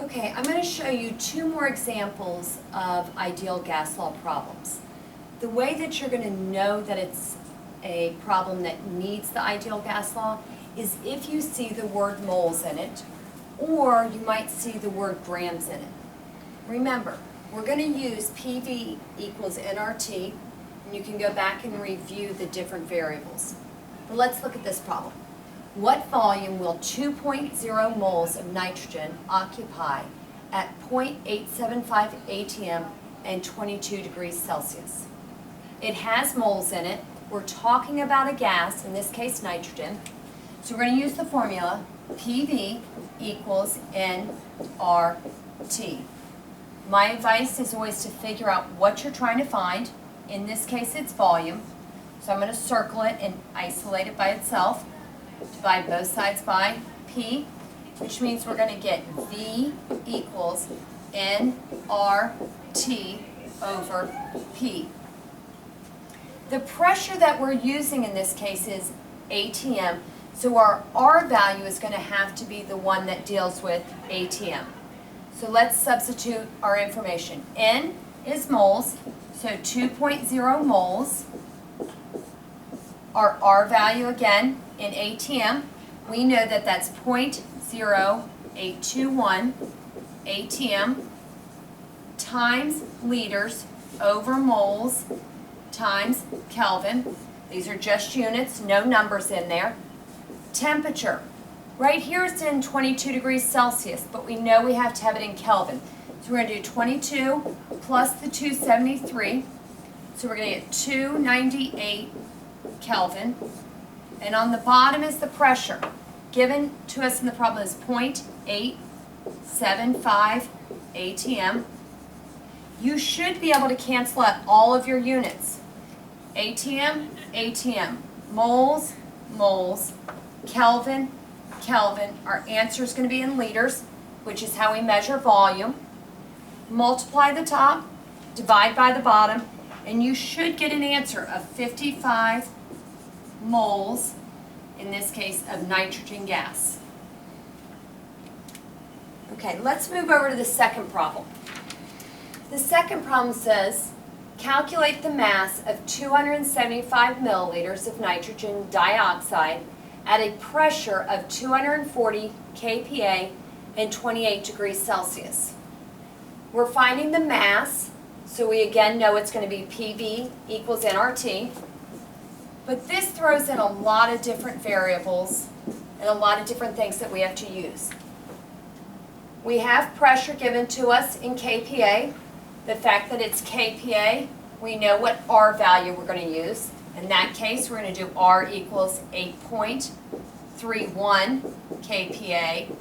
Okay, I'm going to show you two more examples of ideal gas law problems. The way that you're going to know that it's a problem that needs the ideal gas law is if you see the word moles in it, or you might see the word grams in it. Remember, we're going to use PV equals nRT, and you can go back and review the different variables. But let's look at this problem. What volume will 2.0 moles of nitrogen occupy at 0.875 atm and 22 degrees Celsius? It has moles in it. We're talking about a gas, in this case nitrogen. So we're going to use the formula PV equals nRT. My advice is always to figure out what you're trying to find. In this case it's volume. So I'm going to circle it and isolate it by itself. Divide both sides by P, which means we're going to get V equals nRT over P. The pressure that we're using in this case is ATM, so our R value is going to have to be the one that deals with ATM. So let's substitute our information. N is moles, so 2.0 moles. Our R value again in ATM, we know that that's 0.0821 ATM times liters over moles times Kelvin. These are just units, no numbers in there. Temperature, right here it's in 22 degrees Celsius, but we know we have to have it in Kelvin. So we're going to do 22 plus the 273, so we're going to get 298 Kelvin. And on the bottom is the pressure. Given to us in the problem is 0.875 atm. You should be able to cancel out all of your units. ATM, ATM, moles, moles, Kelvin, Kelvin. Our answer is going to be in liters, which is how we measure volume. Multiply the top, divide by the bottom, and you should get an answer of 55 moles, in this case, of nitrogen gas. Okay, let's move over to the second problem. The second problem says, calculate the mass of 275 milliliters of nitrogen dioxide at a pressure of 240 kPa and 28 degrees Celsius. We're finding the mass, so we again know it's going to be PV equals nRT. But this throws in a lot of different variables and a lot of different things that we have to use. We have pressure given to us in kPa. The fact that it's kPa, we know what R value we're going to use. In that case, we're going to do R equals 8.31 kPa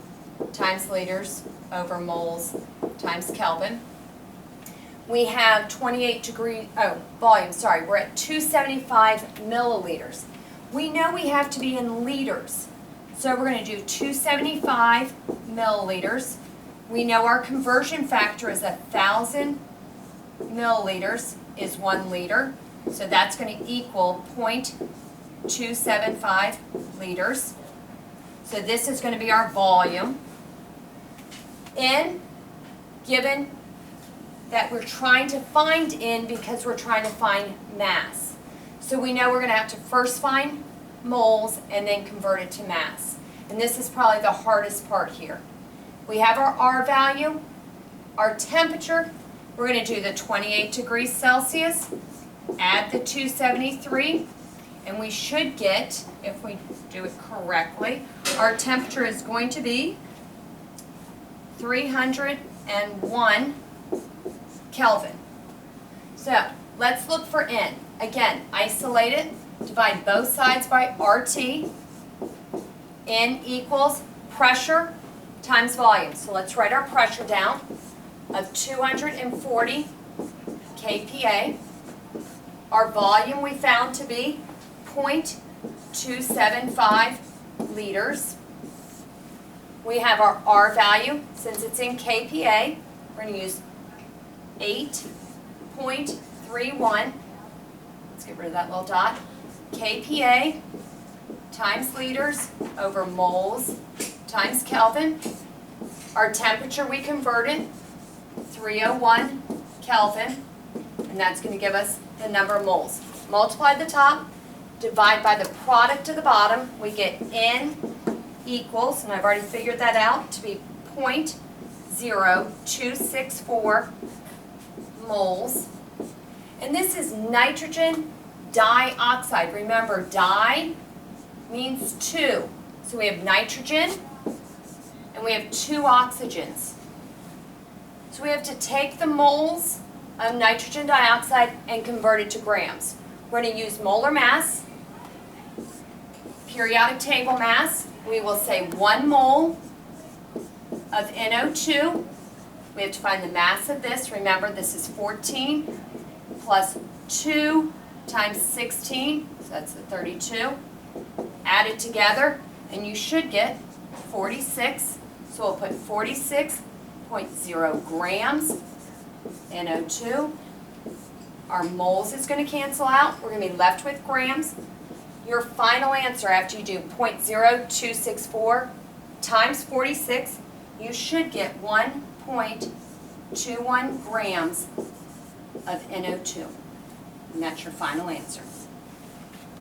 times liters over moles times Kelvin. We have 28 degree, volume, sorry, we're at 275 milliliters. We know we have to be in liters, so we're going to do 275 milliliters. We know our conversion factor is 1,000 milliliters is 1 liter, so that's going to equal 0.275 liters. So this is going to be our volume. N, given that we're trying to find in because we're trying to find mass. So we know we're going to have to first find moles and then convert it to mass. And this is probably the hardest part here. We have our R value, our temperature. We're going to do the 28 degrees Celsius, add the 273, and we should get, if we do it correctly, our temperature is going to be 301 Kelvin. So let's look for N. Again, isolate it, divide both sides by RT. N equals pressure times volume. So let's write our pressure down of 240 kPa. Our volume we found to be 0.275 liters. We have our R value. Since it's in kPa, we're going to use 8.31, let's get rid of that little dot, kPa times liters over moles times Kelvin. Our temperature we converted, 301 Kelvin, and that's going to give us the number of moles. Multiply the top, divide by the product of the bottom, we get N equals, and I've already figured that out, to be 0.0264 moles. And this is nitrogen dioxide. Remember, di means two. So we have nitrogen and we have two oxygens. So we have to take the moles of nitrogen dioxide and convert it to grams. We're going to use molar mass, periodic table mass. We will say 1 mole of NO2. We have to find the mass of this. Remember, this is 14 plus 2 times 16, so that's the 32. Add it together, and you should get 46. So we'll put 46.0 grams NO2. Our moles is going to cancel out. We're going to be left with grams. Your final answer after you do 0.0264 times 46, you should get 1.21 grams of NO2. And that's your final answer.